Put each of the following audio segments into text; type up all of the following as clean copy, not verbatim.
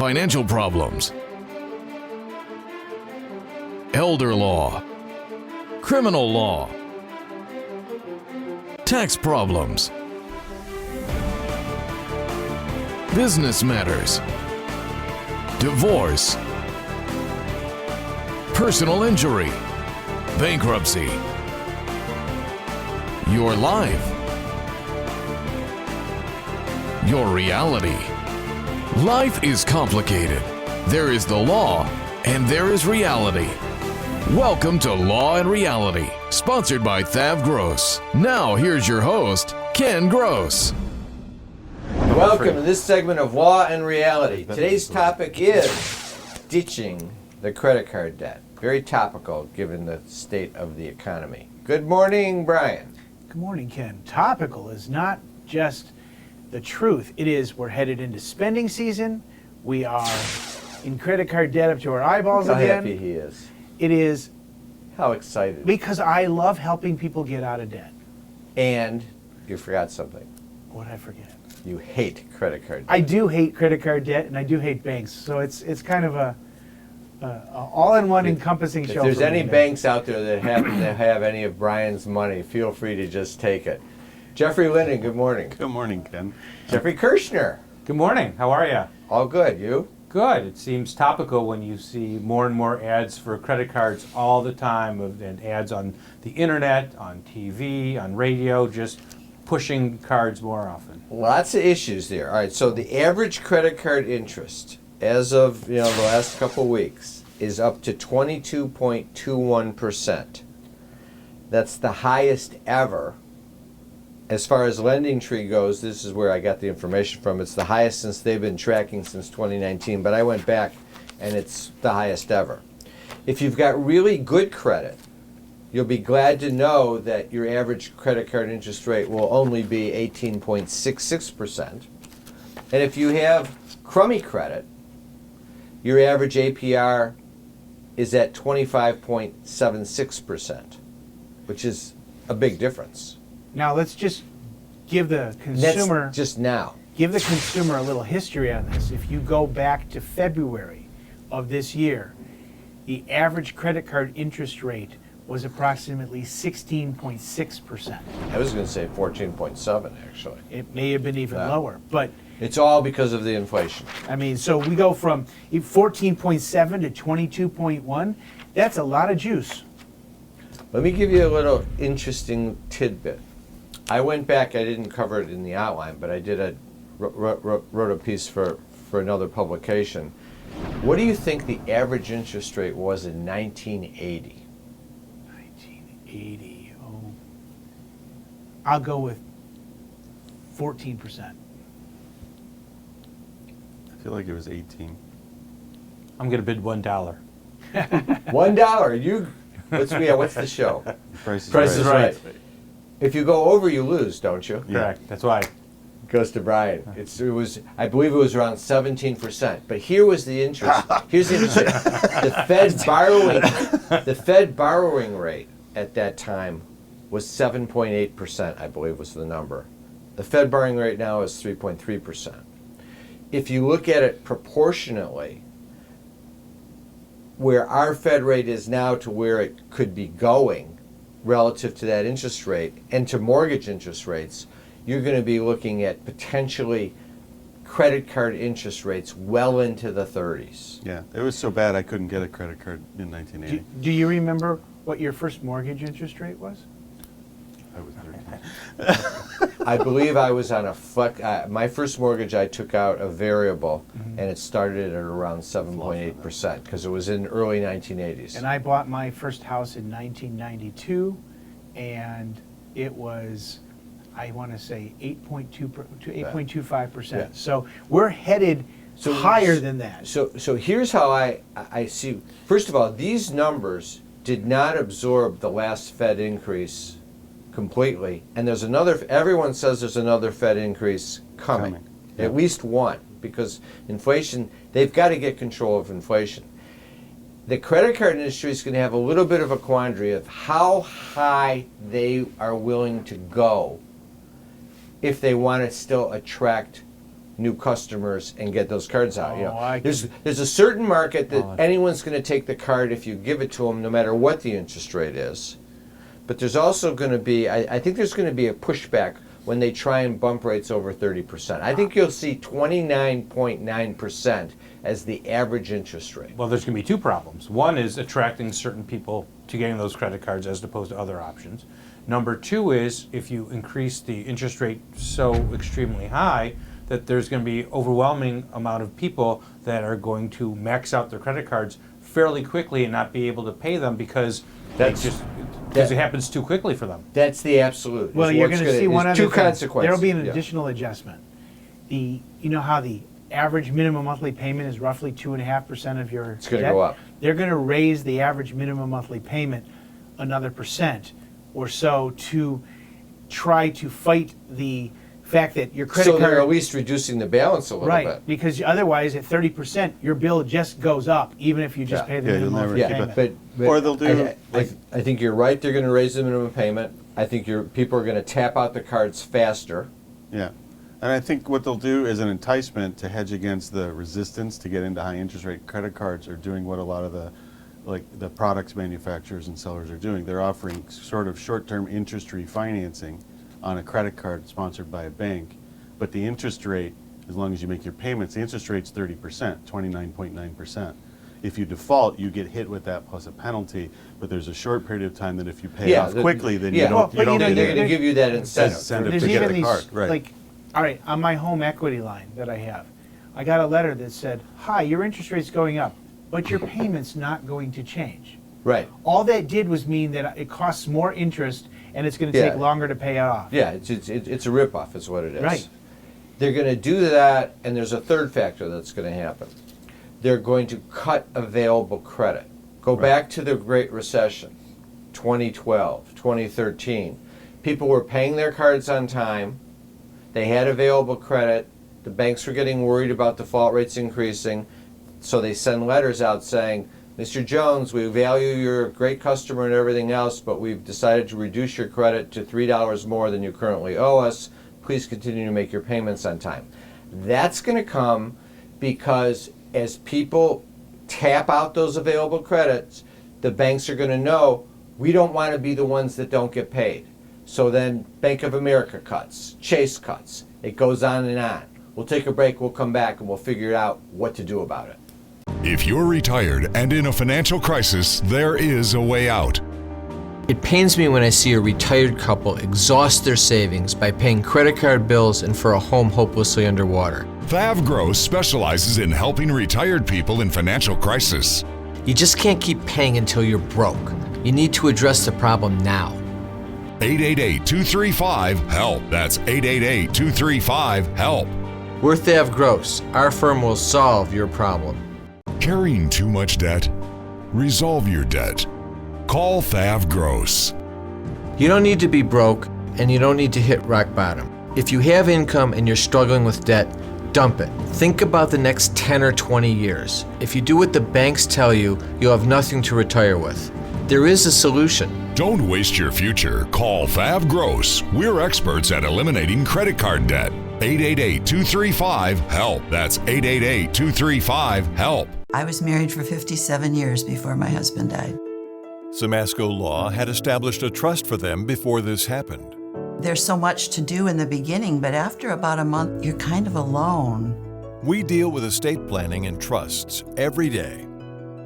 financial problems, elder law, criminal law, tax problems, business matters, divorce, personal injury, bankruptcy, your life, your reality. Life is complicated. There is the law and there is reality. Welcome to Law and Reality, sponsored by THAV GROSS. Now here's your host, Ken Gross. Welcome to this segment of Law and Reality. Today's topic is ditching the credit card debt. Very topical given the state of the economy. Good morning, Brian. Good morning, Ken. Topical is not just the truth. It is we're headed into spending season. We are in credit card debt up to our eyeballs How again. happy he is. It is How excited. because I love helping people get out of debt. And you forgot something. What did I forget? You hate credit card debt. I do hate credit card debt, and I do hate banks. So it's kind of a all-in-one encompassing show. If there's for me any today. banks out there that happen to have any of Brian's money, feel free to just take it. Jeffrey Linden, good morning. Good morning, Ken. Jeffrey Kirshner, Good morning. How are you? all good. You? Good. It seems topical when you see more and more ads for credit cards all the time, and ads on the internet, on TV, on radio, just pushing cards more often. Lots of issues there. All right, so the average credit card interest as of the last couple of weeks is up to 22.21%. That's the highest ever. As far as Lending Tree goes, this is where I got the information from. It's the highest since they've been tracking since 2019, but I went back and it's the highest ever. If you've got really good credit, you'll be glad to know that your average credit card interest rate will only be 18.66%. And if you have crummy credit, your average APR is at 25.76%, which is a big difference. Now let's just give the That's consumer just now. give the consumer a little history on this. If you go back to February of this year, the average credit card interest rate was approximately 16.6%. I was going to say 14.7 actually. It may have been even Yeah. lower, but It's all because of the inflation. I mean, so we go from 14.7 to 22.1. That's a lot of juice. Let me give you a little interesting tidbit. I went back, I didn't cover it in the outline, but I did wrote a piece for another publication. What do you think the average interest rate was in 1980? 1980. Oh, I'll go with 14%. I feel like it was 18. I'm going to bid $1. $1. What's the show? Price Price is Right. If you go over, you lose, don't you? Yeah. Correct. That's why. Goes to Brian. I believe it was around 17%. But here was the interest. Here's the interest. The Fed borrowing rate at that time was 7.8%, I believe was the number. The Fed borrowing rate now is 3.3%. If you look at it proportionately, where our Fed rate is now to where it could be going relative to that interest rate and to mortgage interest rates, you're going to be looking at potentially credit card interest rates well into the 30s. Yeah, it was so bad I couldn't get a credit card in 1980. Do you remember what your first mortgage interest rate was? I was 13. I believe I was on my first mortgage I took out a variable, and it started at around 7.8% because it was in early 1980s. And I bought my first house in 1992, and it was, I want to say 8.2 to 8.25%. Yeah. So we're headed higher than that. So here's how I see. First of all, these numbers did not absorb the last Fed increase completely, and there's another. Everyone says there's another Fed increase coming. Yeah. At least one, because inflation. They've got to get control of inflation. The credit card industry is going to have a little bit of a quandary of how high they are willing to go if they want to still attract new customers and get those cards out. Oh, There's a certain market that anyone's going to take the card if you give it to them, no matter what the interest rate is. But there's also going to be, I think there's going to be a pushback when they try and bump rates over 30%. I think you'll see 29.9% as the average interest rate. Well, there's going to be two problems. One is attracting certain people to getting those credit cards as opposed to other options. Number two is if you increase the interest rate so extremely high that there's going to be overwhelming amount of people that are going to max out their credit cards fairly quickly and not be able to pay them because it happens too quickly for them. That's the absolute. Well, you're going to see one other two thing. consequences. There'll be an additional adjustment. You know how the average minimum monthly payment is roughly 2.5% of your It's going to debt? go up. They're going to raise the average minimum monthly payment another percent or so to try to fight the fact that your credit So card... they're at least reducing the balance a little Right, bit. because otherwise at 30%, your bill just goes up, even if you just pay the Yeah, you'll minimum never monthly keep payment. But Or they'll do, I think you're right. They're going to raise the minimum payment. I think people are going to tap out the cards faster. yeah. And I think what they'll do is an enticement to hedge against the resistance to get into high interest rate credit cards are doing what a lot of the products manufacturers and sellers are doing. They're offering sort of short-term interest refinancing on a credit card sponsored by a bank, but the interest rate, as long as you make your payments, the interest rate's 30%, 29.9%. If you default, you get hit with that plus a penalty, but there's a short period of time that if you pay off quickly, then you don't Well, get They're it. going to give you that incentive. Incentive There's to get even the these, card, right. like, all right, on my home equity line that I have, I got a letter that said, hi, your interest rate's going up, but your payment's not going to change. Right. All that did was mean that it costs more interest and it's going to take longer to pay it off. Yeah, it's a ripoff is what it is. Right. They're going to do that, and there's a third factor that's going to happen. They're going to cut available credit. Go back to the Great Recession, 2012, 2013. People were paying their cards on time. They had available credit. The banks were getting worried about default rates increasing, so they send letters out saying, Mr. Jones, we value you're a great customer and everything else, but we've decided to reduce your credit to $3 more than you currently owe us. Please continue to make your payments on time. That's going to come because as people tap out those available credits, the banks are going to know we don't want to be the ones that don't get paid. So then Bank of America cuts, Chase cuts. It goes on and on. We'll take a break, we'll come back, and we'll figure out what to do about it. If you're retired and in a financial crisis, there is a way out. It pains me when I see a retired couple exhaust their savings by paying credit card bills and for a home hopelessly underwater. THAV GROSS specializes in helping retired people in financial crisis. You just can't keep paying until you're broke. You need to address the problem now. 888-235-HELP. That's 888-235-HELP. We're THAV GROSS. Our firm will solve your problem. Carrying too much debt? Resolve your debt. Call THAV GROSS. You don't need to be broke, and you don't need to hit rock bottom. If you have income and you're struggling with debt, dump it. Think about the next 10 or 20 years. If you do what the banks tell you, you'll have nothing to retire with. There is a solution. Don't waste your future. Call THAV GROSS. We're experts at eliminating credit card debt. 888-235-HELP. That's 888-235-HELP. I was married for 57 years before my husband died. Simasco Law had established a trust for them before this happened. There's so much to do in the beginning, but after about a month, you're kind of alone. We deal with estate planning and trusts every day.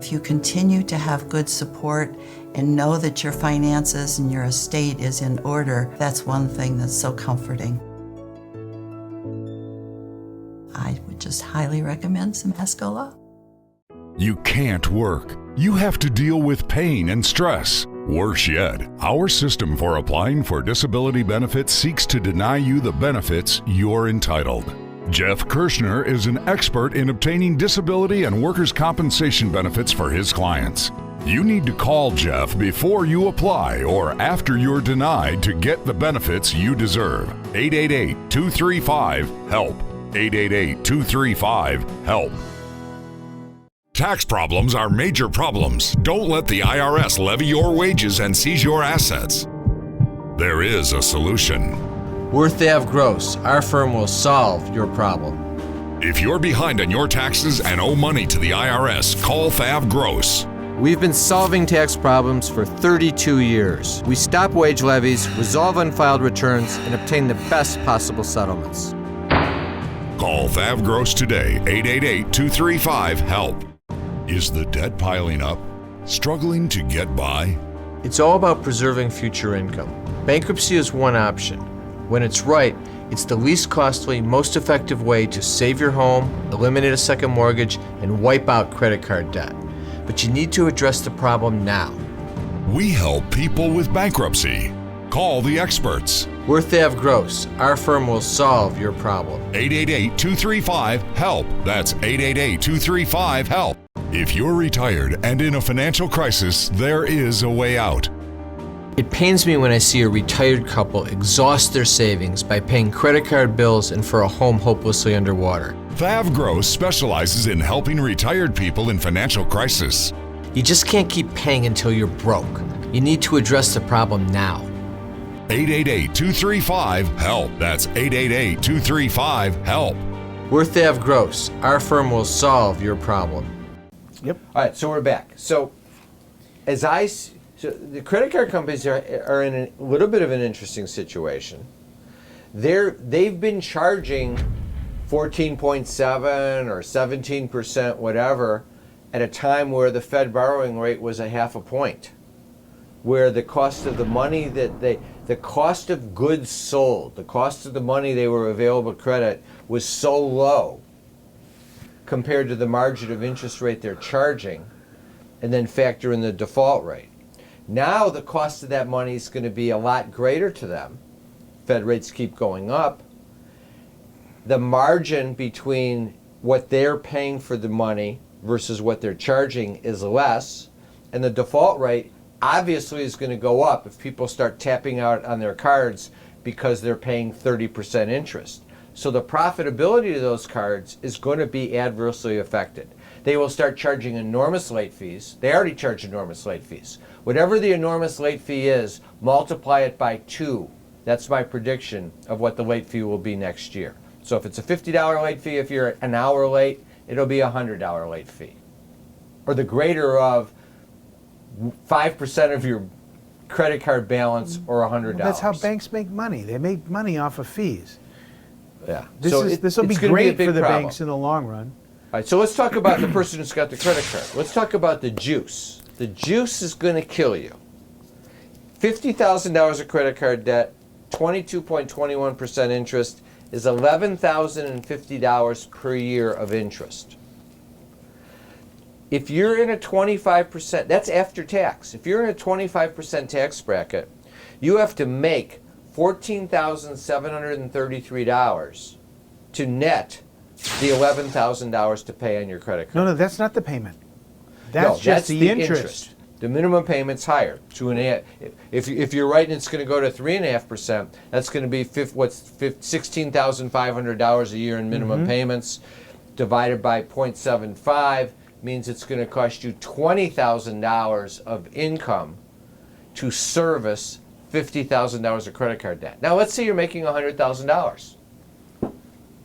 If you continue to have good support and know that your finances and your estate is in order, that's one thing that's so comforting. I would just highly recommend Simasco Law. You can't work. You have to deal with pain and stress. Worse yet, our system for applying for disability benefits seeks to deny you the benefits you're entitled. Jeff Kirshner is an expert in obtaining disability and workers' compensation benefits for his clients. You need to call Jeff before you apply or after you're denied to get the benefits you deserve. 888-235-HELP. 888-235-HELP. Tax problems are major problems. Don't let the IRS levy your wages and seize your assets. There is a solution. We're THAV GROSS. Our firm will solve your problem. If you're behind on your taxes and owe money to the IRS, call THAV GROSS. We've been solving tax problems for 32 years. We stop wage levies, resolve unfiled returns, and obtain the best possible settlements. Call THAV GROSS today, 888-235-HELP. Is the debt piling up? Struggling to get by? It's all about preserving future income. Bankruptcy is one option. When it's right, it's the least costly, most effective way to save your home, eliminate a second mortgage, and wipe out credit card debt. But you need to address the problem now. We help people with bankruptcy. Call the experts. We're THAV GROSS. Our firm will solve your problem. 888-235-HELP. That's 888-235-HELP. If you're retired and in a financial crisis, there is a way out. It pains me when I see a retired couple exhaust their savings by paying credit card bills and for a home hopelessly underwater. THAV GROSS specializes in helping retired people in financial crisis. You just can't keep paying until you're broke. You need to address the problem now. 888-235-HELP. That's 888-235-HELP. We're THAV GROSS. Our firm will solve your problem. Yep. All right, so we're back. So the credit card companies are in a little bit of an interesting situation. They've been charging 14.7 or 17%, whatever, at a time where the Fed borrowing rate was a half a point, where the cost of the money the cost of goods sold, the cost of the money they were available credit was so low compared to the margin of interest rate they're charging, and then factor in the default rate. Now the cost of that money is going to be a lot greater to them. Fed rates keep going up. The margin between what they're paying for the money versus what they're charging is less, and the default rate obviously is going to go up if people start tapping out on their cards because they're paying 30% interest. So the profitability of those cards is going to be adversely affected. They will start charging enormous late fees. They already charge enormous late fees. Whatever the enormous late fee is, multiply it by 2. That's my prediction of what the late fee will be next year. So if it's a $50 late fee, if you're an hour late, it'll be a $100 late fee. Or the greater of 5% of your credit card balance or $100. Well, that's how banks make money. They make money off of fees. Yeah. This will be great for the banks in the long run. All right, so let's talk about the person who's got the credit card. Let's talk about the juice. The juice is going to kill you. $50,000 of credit card debt, 22.21% interest is $11,050 per year of interest. If you're in a 25%, that's after tax. If you're in a 25% tax bracket, you have to make $14,733 to net the $11,000 to pay on your credit card. No, that's not the payment. That's just the interest. The minimum payment's higher, 2.5. If you're right and it's going to go to 3.5%, that's going to be $16,500 a year in minimum payments, divided by 0.75 means it's going to cost you $20,000 of income to service $50,000 of credit card debt. Now let's say you're making $100,000.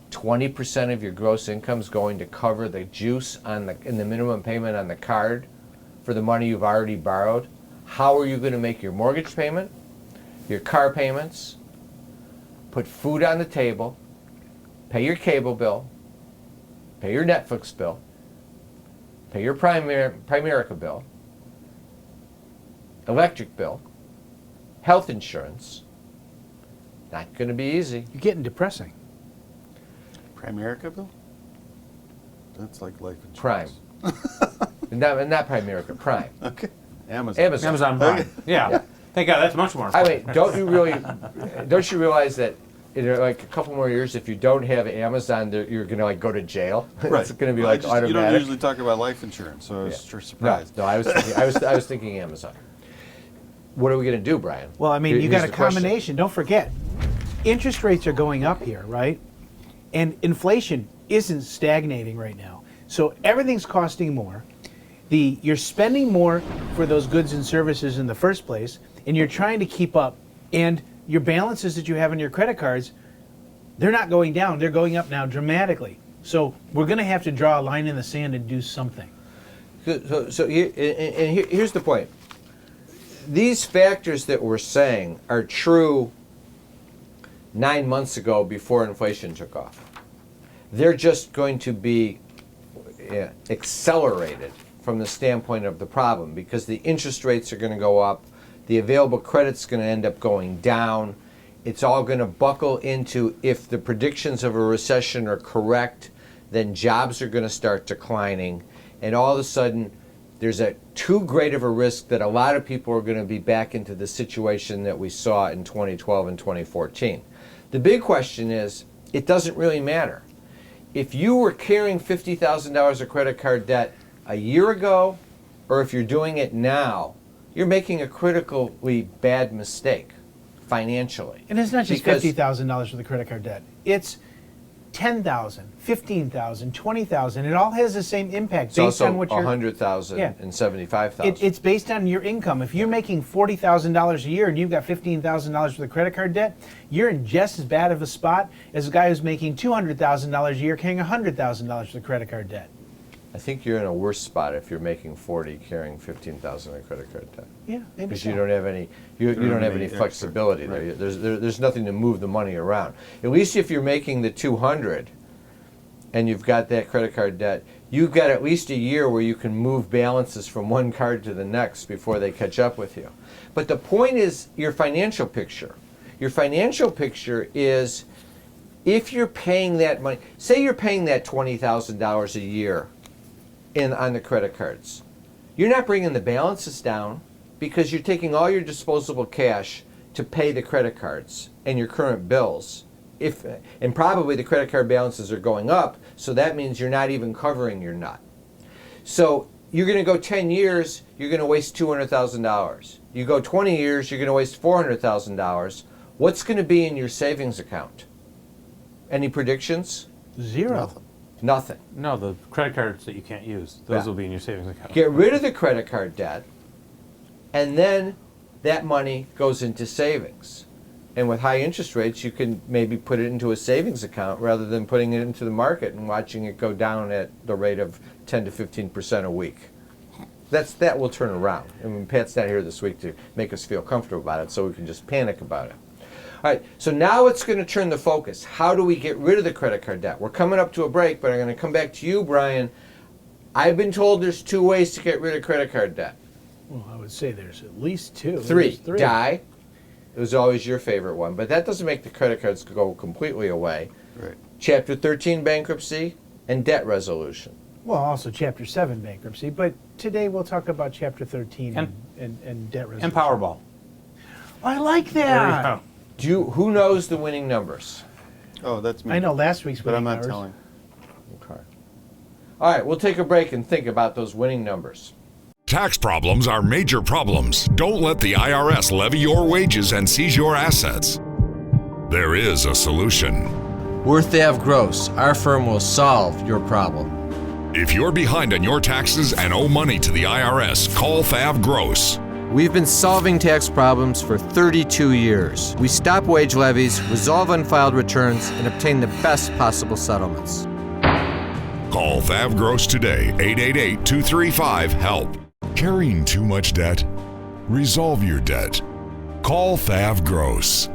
20% of your gross income is going to cover the juice in the minimum payment on the card for the money you've already borrowed. How are you going to make your mortgage payment, your car payments, put food on the table, pay your cable bill, pay your Netflix bill, pay your Primerica bill, electric bill, health insurance? Not going to be easy. You're getting depressing. Primerica bill? That's like life insurance. Prime. not Primerica, Prime. Okay. Amazon. Amazon Prime. Yeah. Thank God, that's much more. I mean, don't you realize that in like a couple more years, if you don't have Amazon, you're going to like go to jail? Right. It's going to be like automatic. You don't usually talk about life insurance, so I was surprised. No, I was thinking Amazon. What are we going to do, Brian? Well, I mean, you Here's got a the question. combination. Don't forget, interest rates are going up here, right? And inflation isn't stagnating right now. So everything's costing more. You're spending more for those goods and services in the first place, and you're trying to keep up. And your balances that you have on your credit cards, they're not going down. They're going up now dramatically. So we're going to have to draw a line in the sand and do something. Here's the point. These factors that we're saying are true 9 months ago before inflation took off. They're just going to be accelerated from the standpoint of the problem because the interest rates are going to go up, the available credit's going to end up going down. It's all going to buckle into, if the predictions of a recession are correct, then jobs are going to start declining, and all of a sudden there's too great of a risk that a lot of people are going to be back into the situation that we saw in 2012 and 2014. The big question is, it doesn't really matter. If you were carrying $50,000 of credit card debt a year ago, or if you're doing it now, you're making a critically bad mistake financially. And it's not just Because- $50,000 for the credit card debt. It's $10,000, $15,000, $20,000. It all has the same impact It's based also on what you're. $100,000 Yeah. and $75,000. It's based on your income. If you're making $40,000 a year and you've got $15,000 for the credit card debt, you're in just as bad of a spot as a guy who's making $200,000 a year carrying $100,000 for the credit card debt. I think you're in a worse spot if you're making 40 carrying 15,000 in credit card debt. Yeah, maybe Because so. you don't have any you don't have any extra. flexibility there. Right. There's nothing to move the money around. At least if you're making the 200 and you've got that credit card debt, you've got at least a year where you can move balances from one card to the next before they catch up with you. But the point is your financial picture. Your financial picture is, if you're paying that money, say you're paying that $20,000 a year on the credit cards. You're not bringing the balances down because you're taking all your disposable cash to pay the credit cards and your current bills. And probably the credit card balances are going up, so that means you're not even covering your nut. So you're going to go 10 years, you're going to waste $200,000. You go 20 years, you're going to waste $400,000. What's going to be in your savings account? Any predictions? Zero. Nothing. No, the credit cards that you can't use, those Yeah. will be in your savings account. Get rid of the credit card debt, and then that money goes into savings. And with high interest rates, you can maybe put it into a savings account rather than putting it into the market and watching it go down at the rate of 10 to 15% a week. That will turn around. I mean, Pat's not here this week to make us feel comfortable about it, so we can just panic about it. All right, so now it's going to turn the focus. How do we get rid of the credit card debt? We're coming up to a break, but I'm going to come back to you, Brian. I've been told there's 2 ways to get rid of credit card debt. Well, I would say there's at least 2. Three. There's Die. It was always your favorite one, but that doesn't make the credit cards go completely away. Right. Chapter 13 bankruptcy and debt resolution. Well, also Chapter 7 bankruptcy, but today we'll talk about Chapter 13 And- and debt resolution. And Powerball. I like There that. we go. Who knows the winning numbers? Oh, that's me. I know last week's But I'm winning not numbers. telling. Okay. All right, we'll take a break and think about those winning numbers. Tax problems are major problems. Don't let the IRS levy your wages and seize your assets. There is a solution. We're THAV GROSS. Our firm will solve your problem. If you're behind on your taxes and owe money to the IRS, call THAV GROSS. We've been solving tax problems for 32 years. We stop wage levies, resolve unfiled returns, and obtain the best possible settlements. Call THAV GROSS today, 888-235-HELP. Carrying too much debt? Resolve your debt. Call THAV GROSS.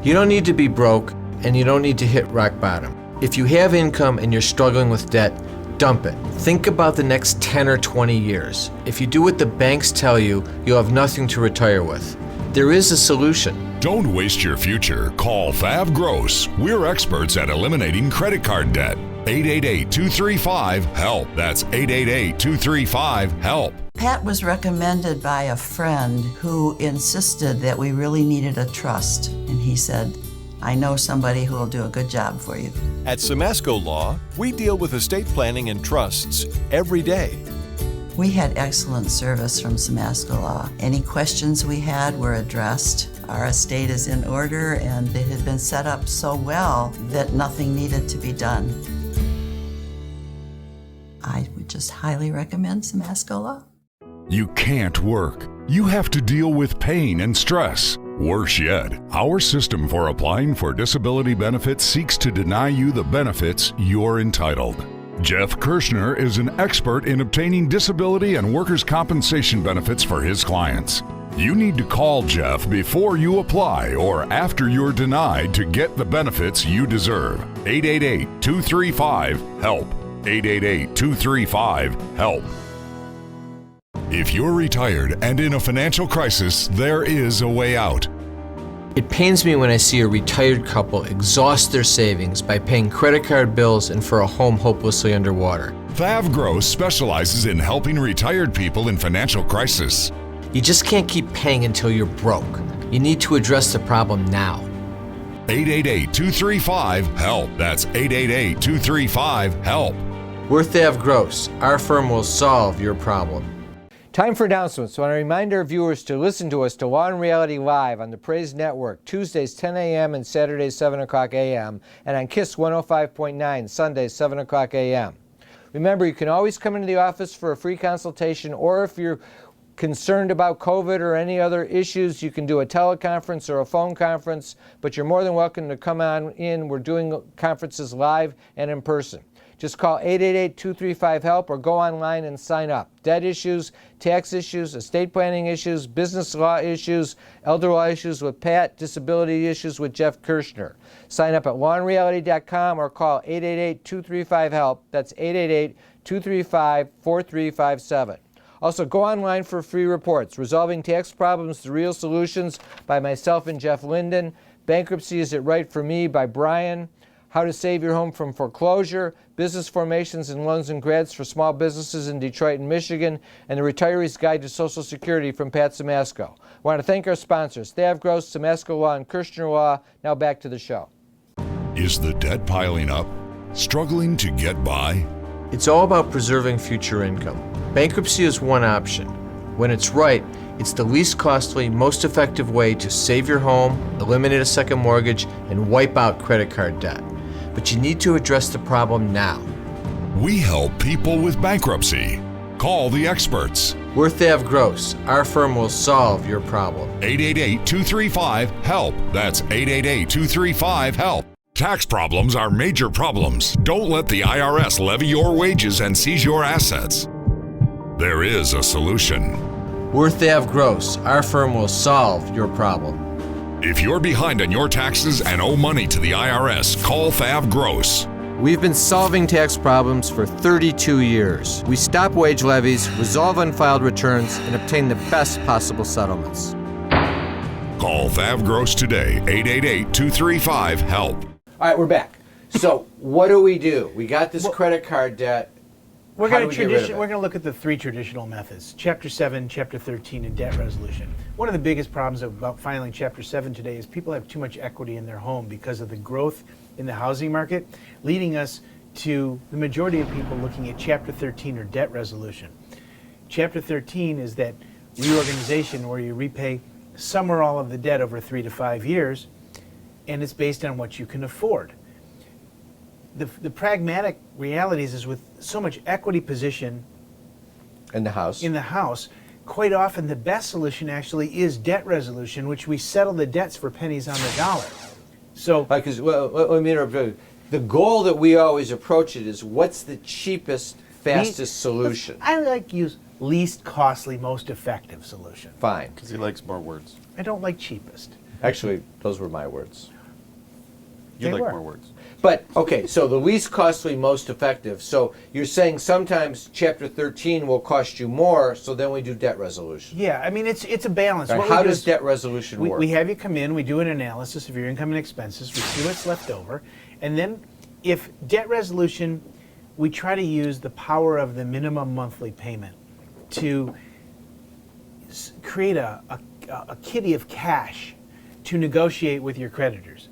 You don't need to be broke, and you don't need to hit rock bottom. If you have income and you're struggling with debt, dump it. Think about the next 10 or 20 years. If you do what the banks tell you, you'll have nothing to retire with. There is a solution. Don't waste your future. Call THAV GROSS. We're experts at eliminating credit card debt. 888-235-HELP. That's 888-235-HELP. Pat was recommended by a friend who insisted that we really needed a trust. And he said, I know somebody who will do a good job for you. At Samasco Law, we deal with estate planning and trusts every day. We had excellent service from Samasco Law. Any questions we had were addressed. Our estate is in order and it had been set up so well that nothing needed to be done. I would just highly recommend Samasco Law. You can't work. You have to deal with pain and stress. Worse yet, our system for applying for disability benefits seeks to deny you the benefits you're entitled. Jeff Kirschner is an expert in obtaining disability and workers' compensation benefits for his clients. You need to call Jeff before you apply or after you're denied to get the benefits you deserve. 888-235-HELP. 888-235-HELP. If you're retired and in a financial crisis, there is a way out. It pains me when I see a retired couple exhaust their savings by paying credit card bills and for a home hopelessly underwater. THAV GROSS specializes in helping retired people in financial crisis. You just can't keep paying until you're broke. You need to address the problem now. 888-235-HELP. That's 888-235-HELP. We're THAV GROSS. Our firm will solve your problem. Time for announcements. I want to remind our viewers to listen to us to Law and Reality Live on the Praise Network, Tuesdays 10 a.m. and Saturdays 7 o'clock a.m. and on KISS 105.9, Sundays 7 o'clock a.m. Remember, you can always come into the office for a free consultation, or if you're concerned about COVID or any other issues, you can do a teleconference or a phone conference, but you're more than welcome to come on in. We're doing conferences live and in person. Just call 888-235-HELP or go online and sign up. Debt issues, tax issues, estate planning issues, business law issues, elder law issues with Pat, disability issues with Jeff Kirschner. Sign up at lawandreality.com or call 888-235-HELP. That's 888-235-4357. Also, go online for free reports. Resolving Tax Problems, The Real Solutions by myself and Jeff Linden. Bankruptcy, Is It Right for Me by Brian. How to Save Your Home from Foreclosure, Business Formations and Loans and Grants for Small Businesses in Detroit and Michigan, and The Retiree's Guide to Social Security from Pat Simasko. I want to thank our sponsors, THAV GROSS, Simasko Law, and Kirschner Law. Now back to the show. Is the debt piling up? Struggling to get by? It's all about preserving future income. Bankruptcy is one option. When it's right, it's the least costly, most effective way to save your home, eliminate a second mortgage, and wipe out credit card debt. But you need to address the problem now. We help people with bankruptcy. Call the experts. We're THAV GROSS. Our firm will solve your problem. 888-235-HELP. That's 888-235-HELP. Tax problems are major problems. Don't let the IRS levy your wages and seize your assets. There is a solution. We're THAV GROSS. Our firm will solve your problem. If you're behind on your taxes and owe money to the IRS, call THAV GROSS. We've been solving tax problems for 32 years. We stop wage levies, resolve unfiled returns, and obtain the best possible settlements. Call THAV GROSS today, 888-235-HELP. All right, we're back. So what do? We got this credit card debt. We're How going do to we get rid of it? we're going to look at the three traditional methods: Chapter 7, Chapter 13, and debt resolution. One of the biggest problems about filing Chapter 7 today is people have too much equity in their home because of the growth in the housing market, leading us to the majority of people looking at Chapter 13 or debt resolution. Chapter 13 is that reorganization where you repay some or all of the debt over 3 to 5 years, and it's based on what you can afford. The pragmatic realities is with so much equity position In the house. quite often the best solution actually is debt resolution, which we settle the debts for pennies on the dollar. So, Because let me interrupt. The goal that we always approach it is what's the cheapest, fastest solution. I like to use least costly, most effective solution. Fine. Because he likes more words. I don't like cheapest. Actually, those were my words. You They like were. more words. But, okay, so the least costly, most effective. So you're saying sometimes Chapter 13 will cost you more, so then we do debt resolution. Yeah, I mean it's a balance. All right, What we how do does is debt resolution work? we have you come in, we do an analysis of your income and expenses, we see what's left over, and then if debt resolution, we try to use the power of the minimum monthly payment to create a kitty of cash to negotiate with your creditors.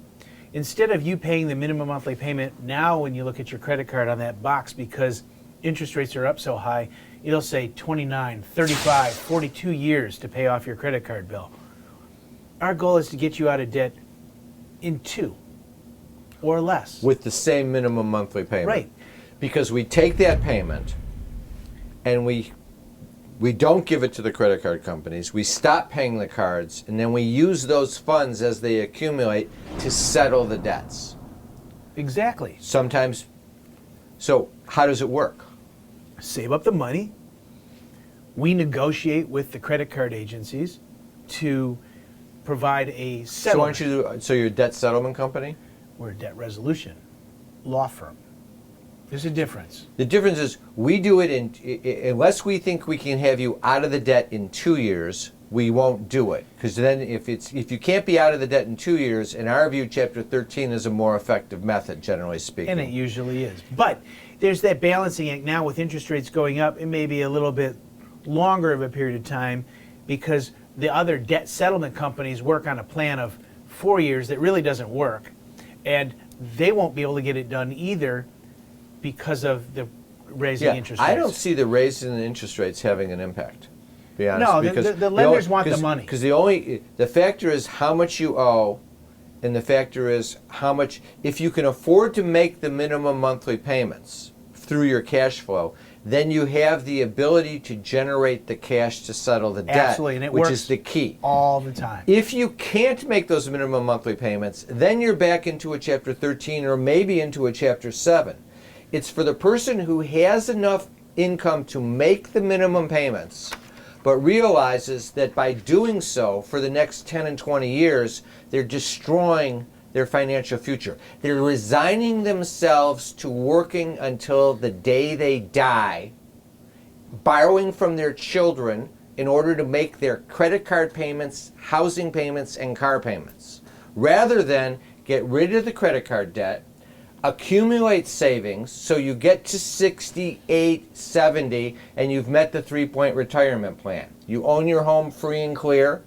Instead of you paying the minimum monthly payment, now when you look at your credit card on that box, because interest rates are up so high, it'll say 29, 35, 42 years to pay off your credit card bill. Our goal is to get you out of debt in 2 or less. With the same minimum monthly payment. Right. Because we take that payment and we We don't give it to the credit card companies. We stop paying the cards, and then we use those funds as they accumulate to settle the debts. Exactly. Sometimes. So how does it work? Save up the money. We negotiate with the credit card agencies to provide a So why settlement. don't you do? So you're a debt settlement company. We're a debt resolution law firm. There's a difference. The difference is we do it unless we think we can have you out of the debt in 2 years, we won't do it. Because then if you can't be out of the debt in 2 years, in our view, Chapter 13 is a more effective method, generally speaking. And it usually is. But there's that balancing act now with interest rates going up. It may be a little bit longer of a period of time because the other debt settlement companies work on a plan of 4 years that really doesn't work. And they won't be able to get it done either because of the raising interest rates. I don't see the raise in the interest rates having an impact. To be honest, No, because the lenders want the money. Because the factor is how much you owe, and the factor is how much. If you can afford to make the minimum monthly payments through your cash flow, then you have the ability to generate the cash to settle the debt, Absolutely, and it which works is the key. all the time. If you can't make those minimum monthly payments, then you're back into a Chapter 13 or maybe into a Chapter 7. It's for the person who has enough income to make the minimum payments, but realizes that by doing so for the next 10 and 20 years, they're destroying their financial future. They're resigning themselves to working until the day they die, borrowing from their children in order to make their credit card payments, housing payments, and car payments, rather than get rid of the credit card debt, accumulate savings so you get to 68, 70, and you've met the 3-point retirement plan. You own your home free and clear,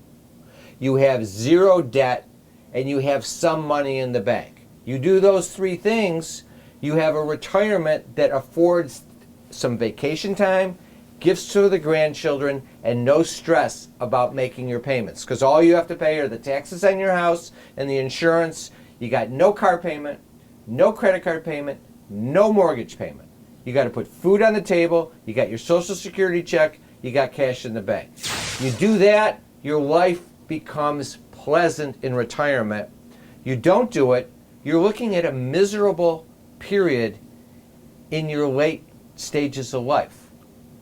you have zero debt, and you have some money in the bank. You do those 3 things, you have a retirement that affords some vacation time, gifts to the grandchildren, and no stress about making your payments. Because all you have to pay are the taxes on your house and the insurance. You got no car payment, no credit card payment, no mortgage payment. You got to put food on the table, you got your Social Security check, you got cash in the bank. You do that, your life becomes pleasant in retirement. You don't do it, you're looking at a miserable period in your late stages of life.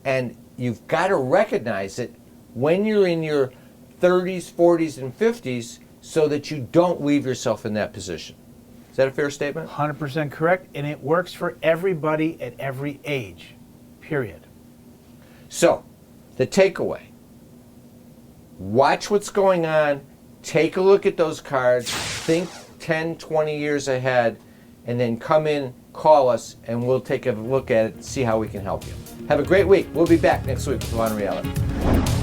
And you've got to recognize it when you're in your 30s, 40s, and 50s so that you don't leave yourself in that position. Is that a fair statement? 100% correct, and it works for everybody at every age, period. So, the takeaway. Watch what's going on. Take a look at those cards. Think 10, 20 years ahead, and then come in, call us, and we'll take a look at it and see how we can help you. Have a great week. We'll be back next week with Law and Reality.